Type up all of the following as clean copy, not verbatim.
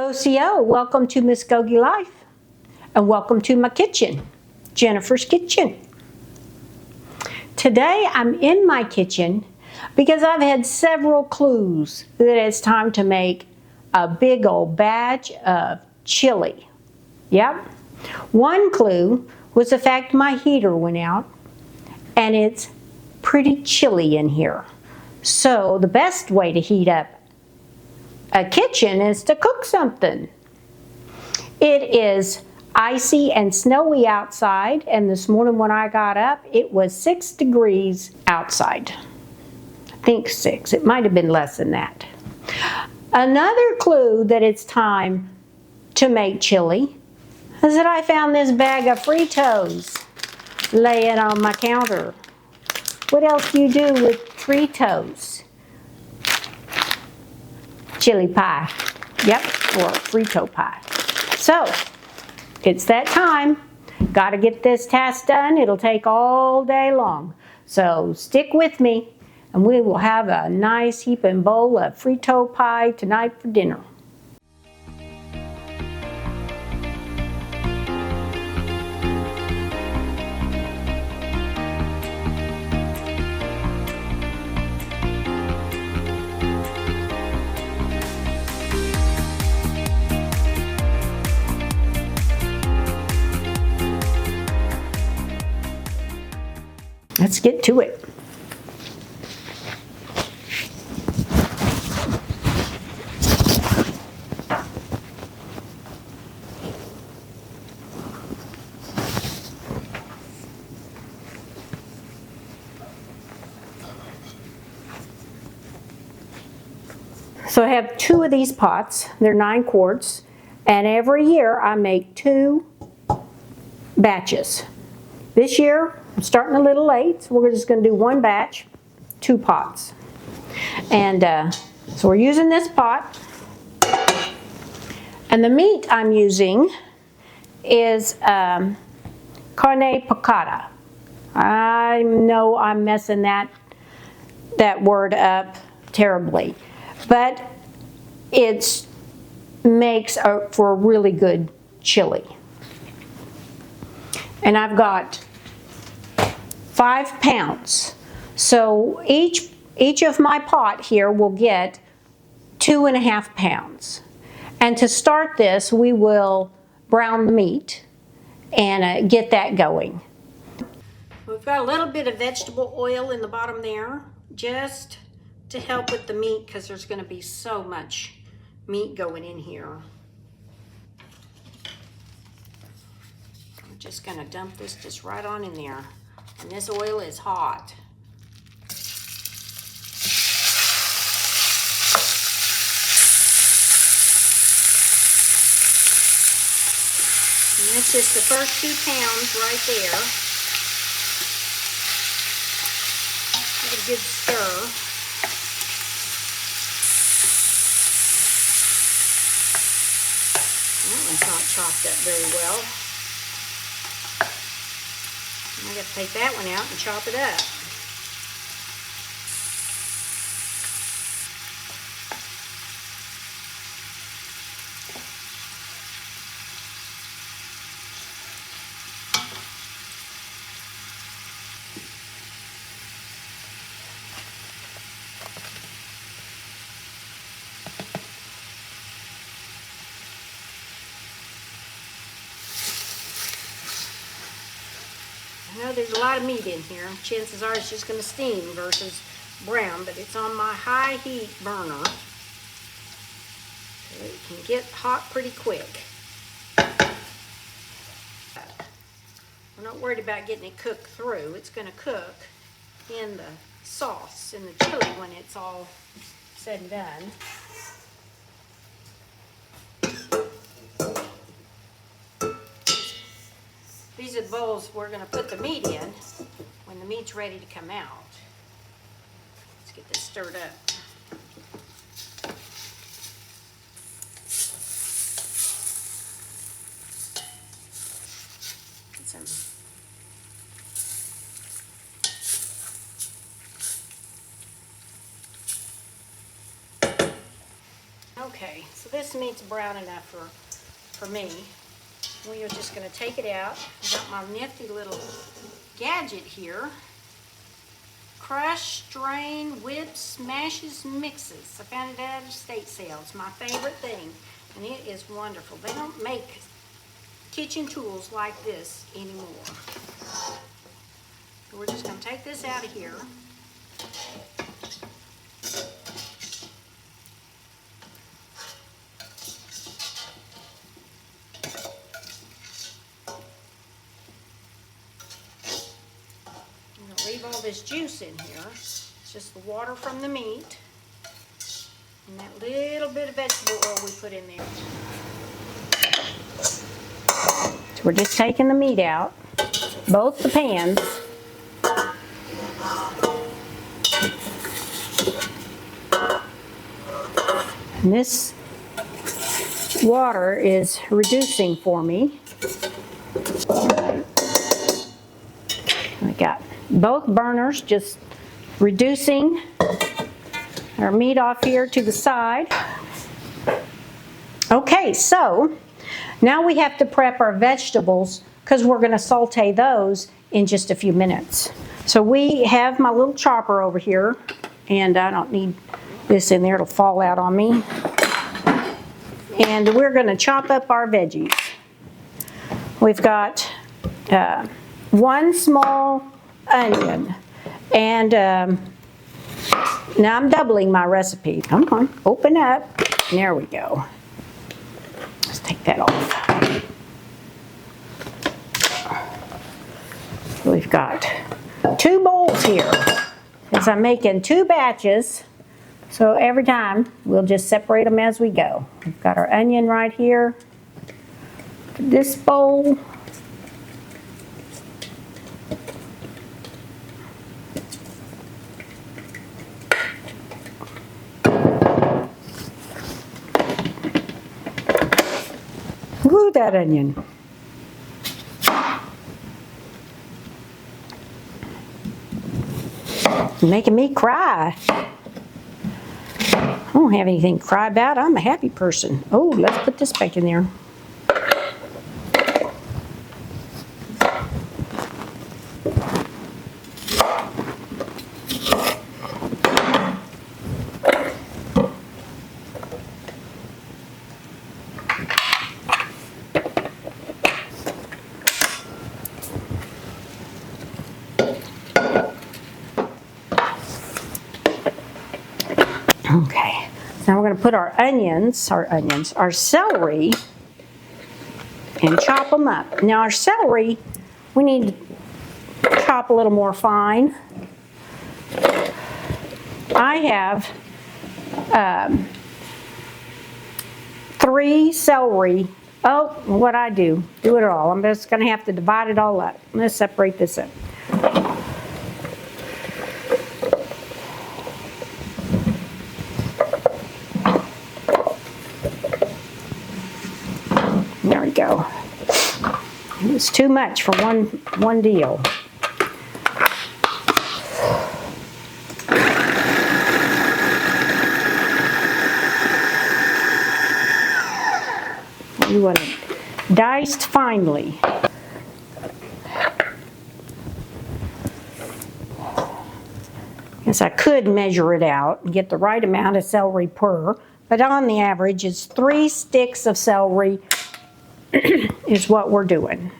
OCO, welcome to Muskogee Life, and welcome to my kitchen, Jennifer's Kitchen. Today I'm in my kitchen because I've had several clues that it's time to make a big old batch of chili. Yep. One clue was the fact my heater went out and it's pretty chilly in here. So the best way to heat up a kitchen is to cook something. It is icy and snowy outside, and this morning when I got up, it was 6 degrees outside. I think 6. It might have been less than that. Another clue that it's time to make chili is that I found this bag of Fritos laying on my counter. What else do you do with Fritos? Chili pie. Yep, or Frito pie. So, it's that time. Got to get this task done. It'll take all day long. So, stick with me, and we will have a nice heaping bowl of Frito pie tonight for dinner. Let's get to it. So I have 2 of these pots. They're 9 quarts, and every year I make 2 batches. This year I'm starting a little late, so we're just going to do 1 batch, 2 pots. And so we're using this pot. And the meat I'm using is Carn picada. I know I'm messing that word up terribly, but it makes for a really good chili. And I've got 5 pounds. So each of my pot here will get 2.5 pounds. And to start this, we will brown the meat and get that going. We've got a little bit of vegetable oil in the bottom there, just to help with the meat, because there's going to be so much meat going in here. I'm just going to dump this just right on in there. And this oil is hot. And that's just the first 2 pounds right there. Give it a good stir. That one's not chopped up very well. I got to take that one out and chop it up. I know there's a lot of meat in here. Chances are it's just going to steam versus brown, but it's on my high heat burner. So it can get hot pretty quick. We're not worried about getting it cooked through. It's going to cook in the sauce, in the chili, when it's all said and done. These are the bowls we're going to put the meat in when the meat's ready to come out. Let's get this stirred up. Get some Okay, So this meat's brown enough for me. We are just going to take it out. I've got my nifty little gadget here. Crush, strain, whip, smashes, mixes. I found it at a estate sale. It's my favorite thing, and it is wonderful. They don't make kitchen tools like this anymore. So we're just going to take this out of here. Leave all this juice in here. It's just the water from the meat and that little bit of vegetable oil we put in there. So we're just taking the meat out, both the pans. And this water is reducing for me. I got both burners just reducing our meat off here to the side. Okay, so now we have to prep our vegetables because we're going to saute those in just a few minutes. So we have my little chopper over here, and I don't need this in there, it'll fall out on me. And we're going to chop up our veggies. We've got one small onion, and now I'm doubling my recipe. Come on, open up. There we go. Let's take that off. We've got 2 bowls here, because I'm making 2 batches, so every time we'll just separate them as we go. We've got our onion right here. This bowl. Ooh, that onion. Making me cry. I don't have anything to cry about. I'm a happy person. Oh, let's put this back in there. Okay, now we're going to put our celery, and chop them up. Now our celery, we need to chop a little more fine. I have 3 celery. Oh, what I do it all. I'm just going to have to divide it all up. Let's separate this up. There we go. It was too much for one deal. You want it diced finely. Yes, I could measure it out and get the right amount of celery per, but on the average, it's 3 sticks of celery is what we're doing.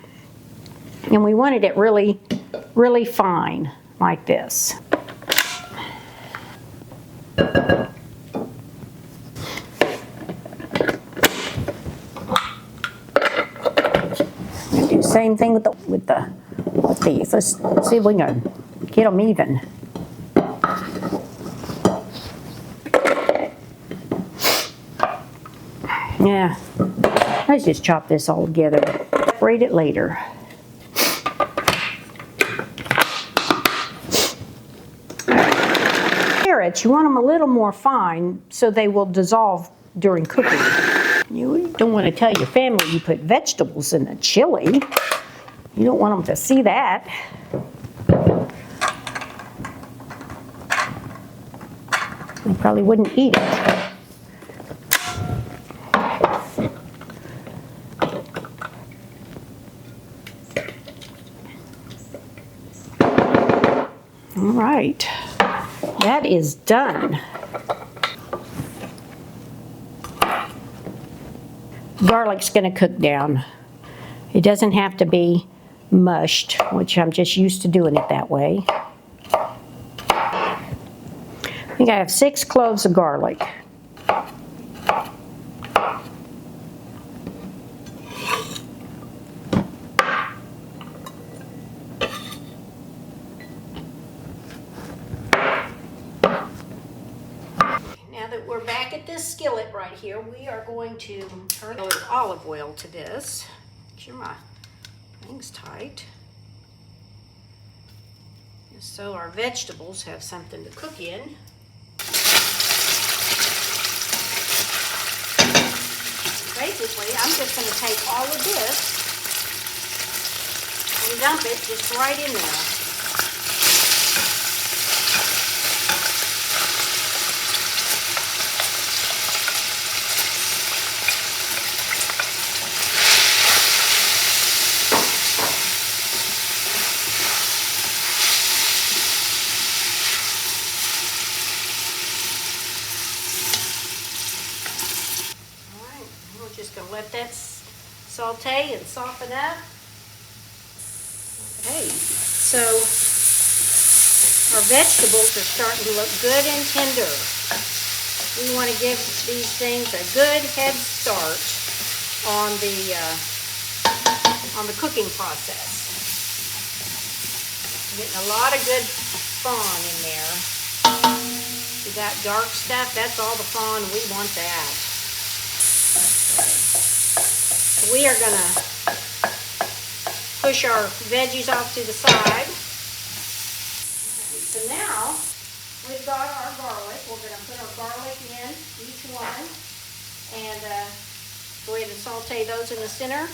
And we wanted it really, really fine, like this. Do the same thing with these. Let's see if we can get them even. Yeah, let's just chop this all together. Separate it later. Carrots, you want them a little more fine so they will dissolve during cooking. You don't want to tell your family you put vegetables in the chili. You don't want them to see that. They probably wouldn't eat it. All right, that is done. Garlic's going to cook down. It doesn't have to be mushed, which I'm just used to doing it that way. I think I have 6 cloves of garlic. Now that we're back at this skillet right here, we are going to turn olive oil to this. Make sure my thing's tight. So our vegetables have something to cook in. Basically, I'm just going to take all of this and dump it just right in there. Just going to let that saute and soften up. Okay, so our vegetables are starting to look good and tender. We want to give these things a good head start on the cooking process. Getting a lot of good fawn in there. See that dark stuff? That's all the fawn. We want that. We are going to push our veggies off to the side. So now we've got our garlic. We're going to put our garlic in, each one, and go ahead and saute those in the center.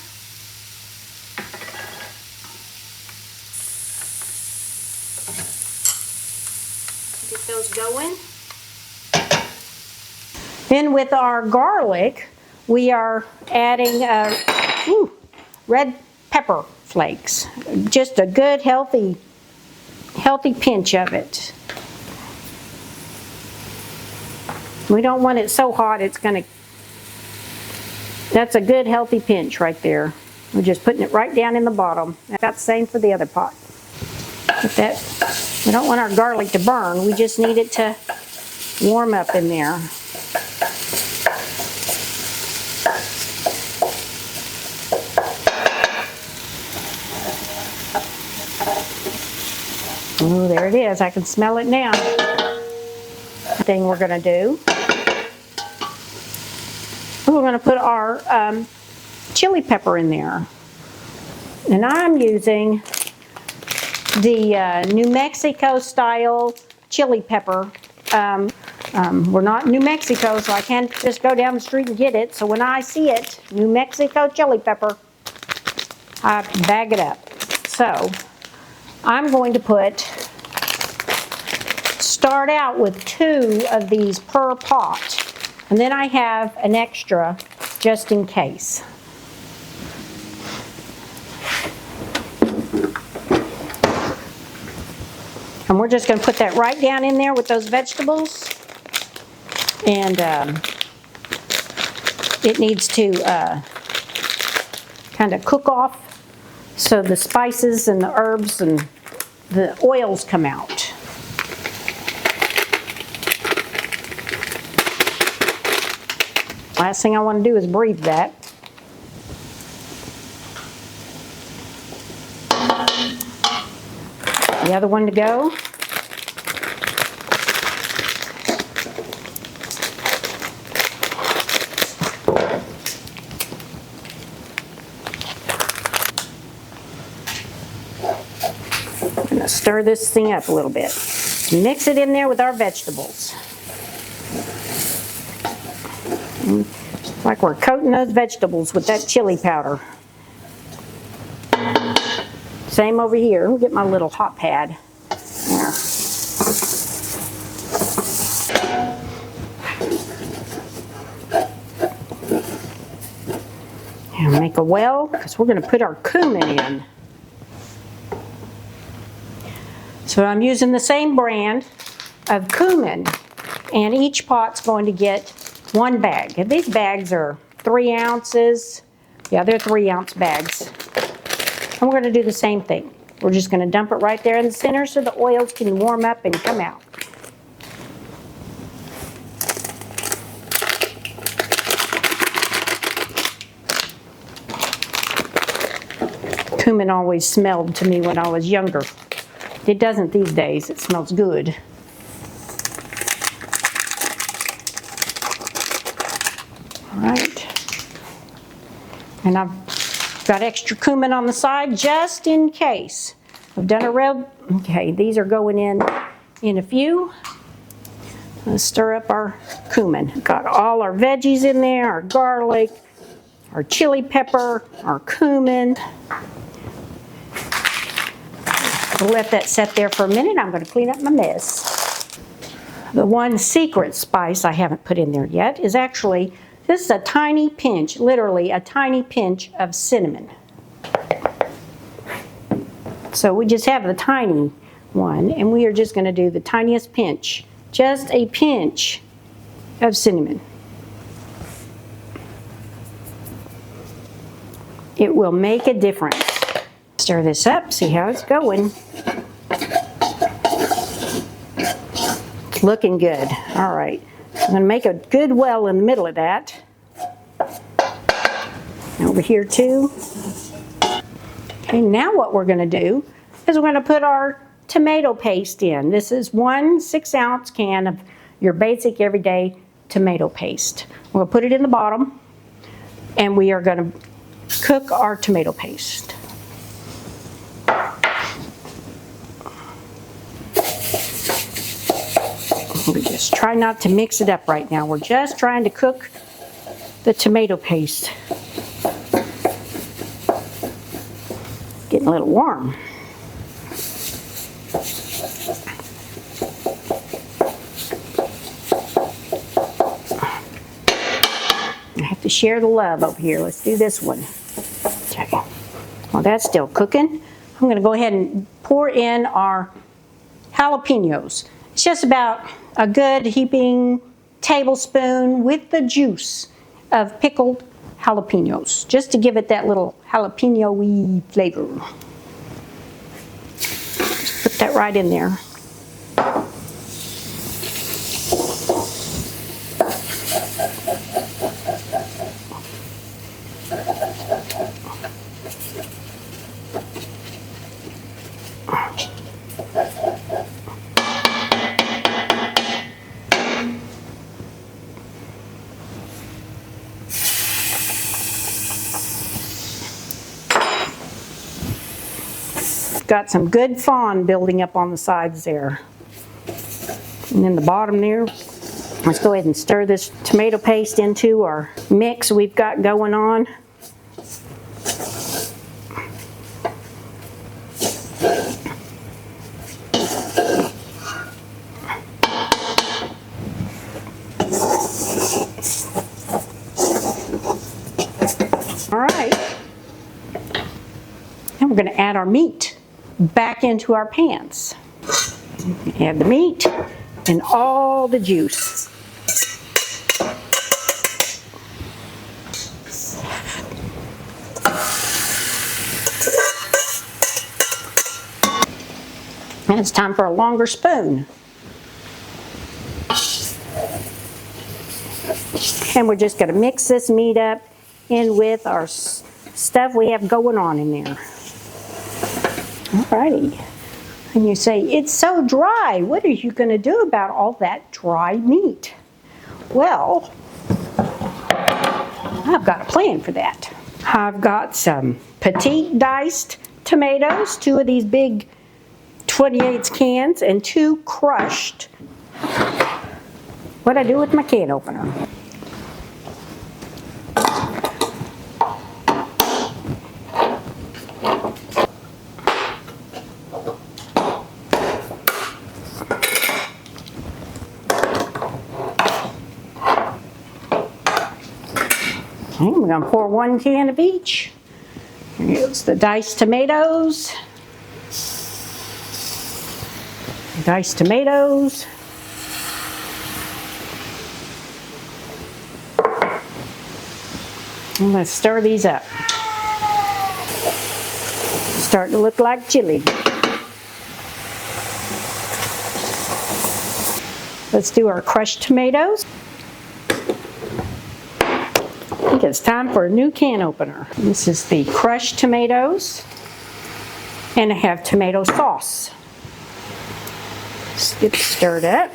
Get those going. Then with our garlic, we are adding red pepper flakes. Just a good, healthy pinch of it. We don't want it so hot it's going to... That's a good, healthy pinch right there. We're just putting it right down in the bottom. About the same for the other pot. Put that. We don't want our garlic to burn. We just need it to warm up in there. Oh, there it is. I can smell it now. Thing we're going to do. We're going to put our chili pepper in there. And I'm using the New Mexico style chili pepper. We're not in New Mexico, so I can't just go down the street and get it. So when I see it, New Mexico chili pepper, I bag it up. So I'm going to start out with 2 of these per pot, and then I have an extra just in case. And we're just going to put that right down in there with those vegetables, and it needs to kind of cook off so the spices and the herbs and the oils come out. Last thing I want to do is breathe that. The other one to go. I'm going to stir this thing up a little bit. Mix it in there with our vegetables. Like we're coating those vegetables with that chili powder. Same over here. We'll get my little hot pad. There. And make a well, because we're going to put our cumin in. So I'm using the same brand of Cumin, and each pot's going to get 1 bag. And these bags are 3 ounces. Yeah, they're 3-ounce bags. And we're going to do the same thing. We're just going to dump it right there in the center so the oils can warm up and come out. Cumin always smelled to me when I was younger. It doesn't these days. It smells good. All right. And I've got extra cumin on the side just in case. I've done a real, okay, these are going in a few. Let's stir up our cumin. Got all our veggies in there, our garlic, our chili pepper, our cumin. We'll let that set there for a minute. I'm going to clean up my mess. The one secret spice I haven't put in there yet is actually, this is a tiny pinch, literally a tiny pinch of cinnamon. So we just have the tiny one, and we are just going to do the tiniest pinch, just a pinch of cinnamon. It will make a difference. Stir this up, see how it's going. It's looking good. All right, I'm going to make a good well in the middle of that. Over here too. Okay, now what we're going to do is we're going to put our tomato paste in. This is 1 6-ounce can of your basic everyday tomato paste. We'll put it in the bottom, and we are going to cook our tomato paste. We just try not to mix it up right now. We're just trying to cook the tomato paste. Getting a little warm. I have to share the love over here. Let's do this one. Okay. Well, that's still cooking. I'm going to go ahead and pour in our jalapenos. It's just about a good heaping tablespoon with the juice of pickled jalapenos, just to give it that little jalapeno-y flavor. Just put that right in there. Got some good fond building up on the sides there. And then the bottom there, let's go ahead and stir this tomato paste into our mix we've got going on. All right. And we're going to add our meat back into our pans. Add the meat and all the juice. And it's time for a longer spoon. And we're just going to mix this meat up in with our stuff we have going on in there. Alrighty. And you say, it's so dry. What are you going to do about all that dry meat? Well, I've got a plan for that. I've got some petite diced tomatoes, 2 of these big 28 cans, and 2 crushed. What'd I do with my can opener? Okay, we're going to pour 1 can of each. Here's the diced tomatoes. Diced tomatoes. I'm going to stir these up. Starting to look like chili. Let's do our crushed tomatoes. I think it's time for a new can opener. This is the crushed tomatoes, and I have tomato sauce. Let's get stirred up.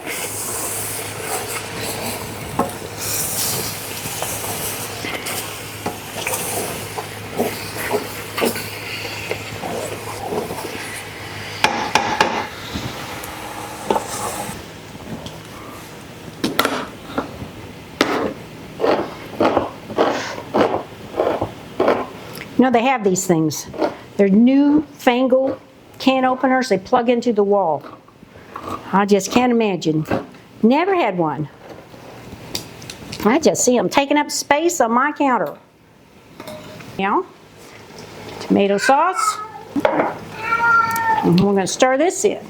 You know, they have these things. They're newfangled can openers. They plug into the wall. I just can't imagine. Never had one. I just see them taking up space on my counter. Now, tomato sauce. And we're going to stir this in.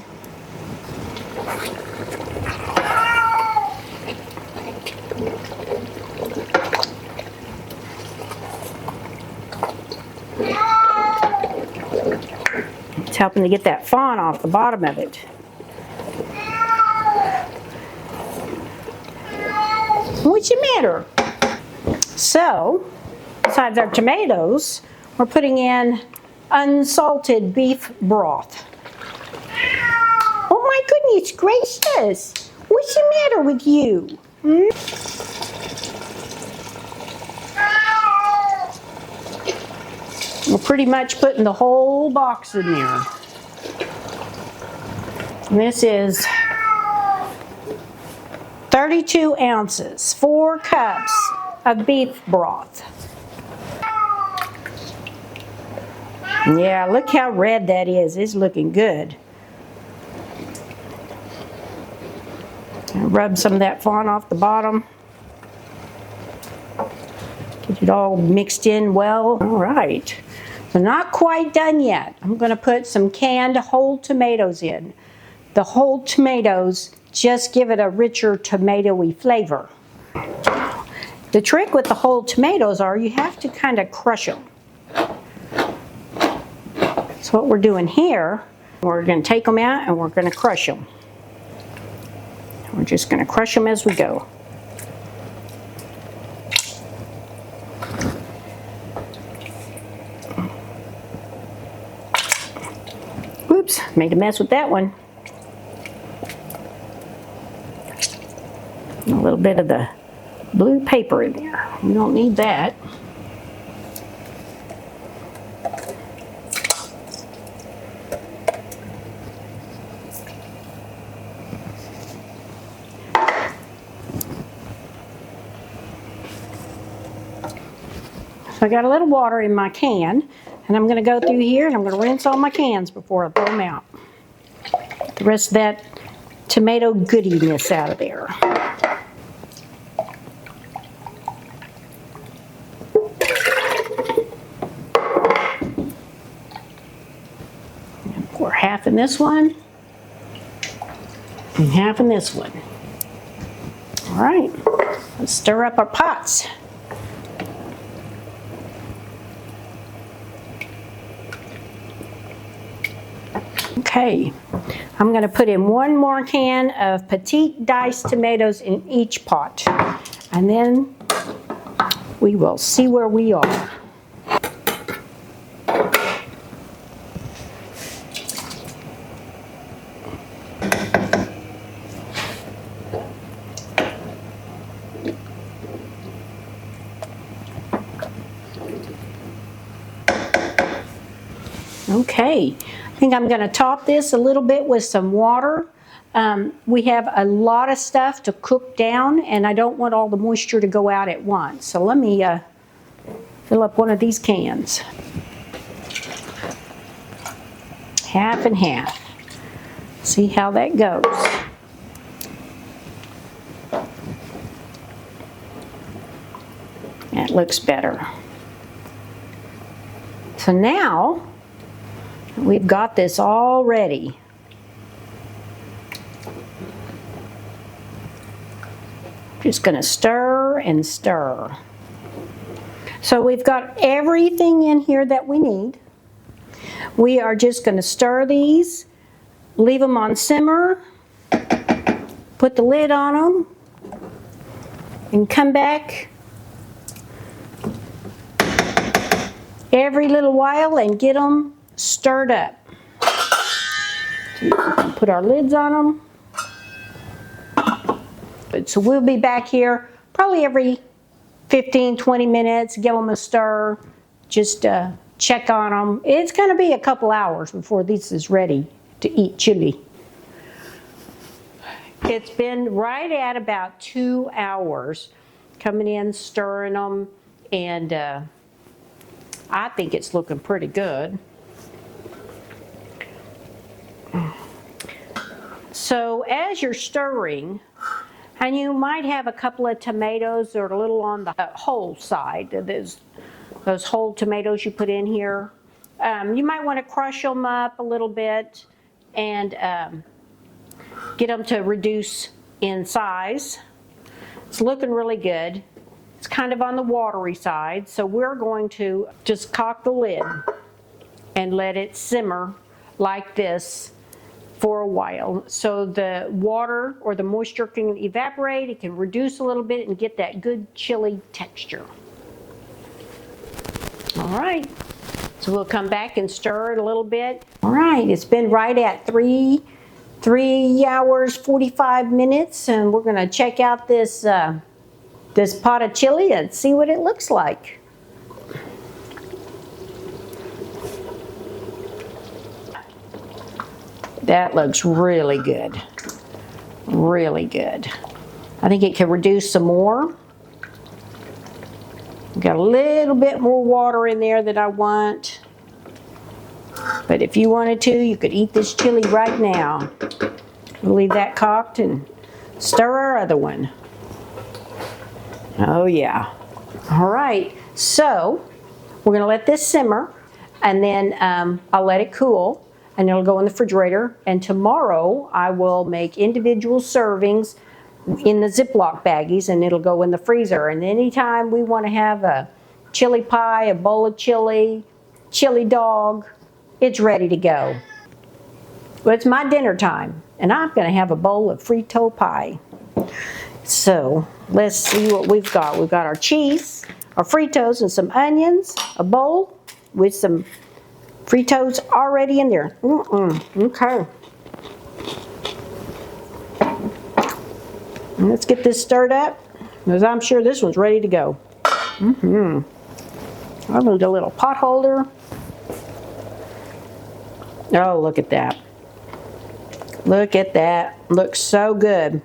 It's helping to get that fond off the bottom of it. What's the matter? So, besides our tomatoes, we're putting in unsalted beef broth. Oh my goodness gracious! What's the matter with you? We're pretty much putting the whole box in there. And this is 32 ounces, 4 cups of beef broth. Yeah, look how red that is. It's looking good. Rub some of that fond off the bottom. Get it all mixed in well. All right. So not quite done yet. I'm going to put some canned whole tomatoes in. The whole tomatoes just give it a richer tomatoey flavor. The trick with the whole tomatoes are you have to kind of crush them. So what we're doing here, we're going to take them out and we're going to crush them. We're just going to crush them as we go. Oops, made a mess with that one. A little bit of the blue paper in there. We don't need that. So I got a little water in my can, and I'm going to go through here and I'm going to rinse all my cans before I throw them out. Get the rest of that tomato goodiness out of there. Pour half in this one and half in this one. All right, let's stir up our pots. Okay, I'm going to put in one more can of petite diced tomatoes in each pot, and then we will see where we are. Okay, I think I'm going to top this a little bit with some water. We have a lot of stuff to cook down, and I don't want all the moisture to go out at once. So let me fill up one of these cans. Half and half. See how that goes. That looks better. So now we've got this all ready. Just going to stir and stir. So we've got everything in here that we need. We are just going to stir these, leave them on simmer, put the lid on them, and come back every little while and get them stirred up. So put our lids on them. So we'll be back here probably every 15-20 minutes, give them a stir, just check on them. It's going to be a couple hours before this is ready to eat chili. It's been right at about 2 hours coming in, stirring them, and I think it's looking pretty good. So as you're stirring, and you might have a couple of tomatoes that are a little on the whole side. Those whole tomatoes you put in here. You might want to crush them up a little bit and get them to reduce in size. It's looking really good. It's kind of on the watery side, so we're going to just cock the lid and let it simmer like this for a while, so the water or the moisture can evaporate, it can reduce a little bit and get that good chili texture. All right, so we'll come back and stir it a little bit. All right, it's been right at 3 hours 45 minutes, and we're gonna check out this this pot of chili and see what it looks like. That looks really good. Really good. I think it can reduce some more. Got a little bit more water in there than I want. But if you wanted to, you could eat this chili right now. We'll leave that cocked and stir our other one. Oh yeah. All right, so we're gonna let this simmer, and then I'll let it cool, and it'll go in the refrigerator. And tomorrow I will make individual servings in the Ziploc baggies, and it'll go in the freezer. And anytime we want to have a chili pie, a bowl of chili, chili dog, it's ready to go. Well, it's my dinner time, and I'm going to have a bowl of Frito pie. So let's see what we've got. We've got our cheese, our Fritos, and some onions, a bowl with some Fritos already in there. Okay. Let's get this stirred up, because I'm sure this one's ready to go. I need a little pot holder. Oh, look at that. Look at that. Looks so good.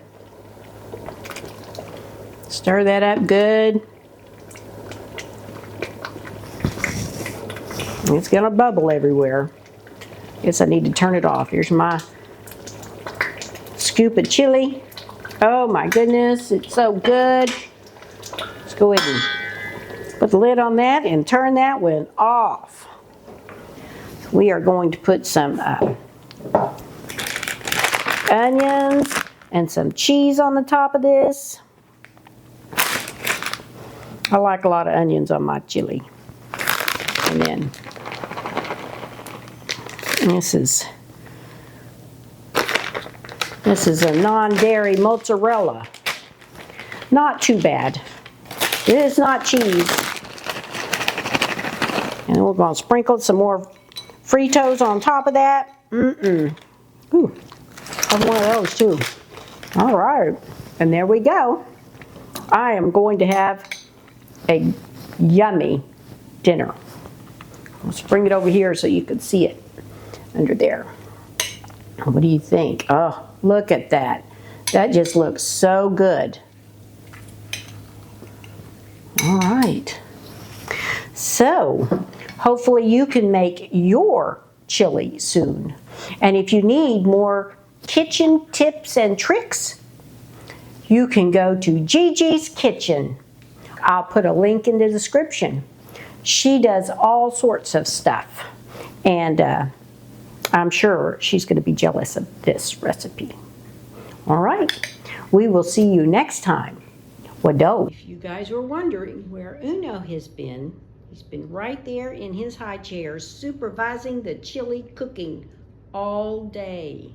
Stir that up good. It's gonna bubble everywhere. Guess I need to turn it off. Here's my scoop of chili. Oh my goodness, it's so good. Let's go ahead and put the lid on that and turn that one off. We are going to put some onions and some cheese on the top of this. I like a lot of onions on my chili. And then this is a non-dairy mozzarella. Not too bad. It is not cheese. And we're going to sprinkle some more Fritos on top of that. Ooh, have one of those too. All right, and there we go. I am going to have a yummy dinner. Let's bring it over here so you can see it under there. What do you think? Oh, look at that. That just looks so good. All right. So, hopefully you can make your chili soon. And if you need more kitchen tips and tricks, you can go to Gigi's Kitchen. I'll put a link in the description. She does all sorts of stuff. And I'm sure she's going to be jealous of this recipe. All right. We will see you next time. Wado. If you guys were wondering where Uno has been, he's been right there in his high chair supervising the chili cooking all day.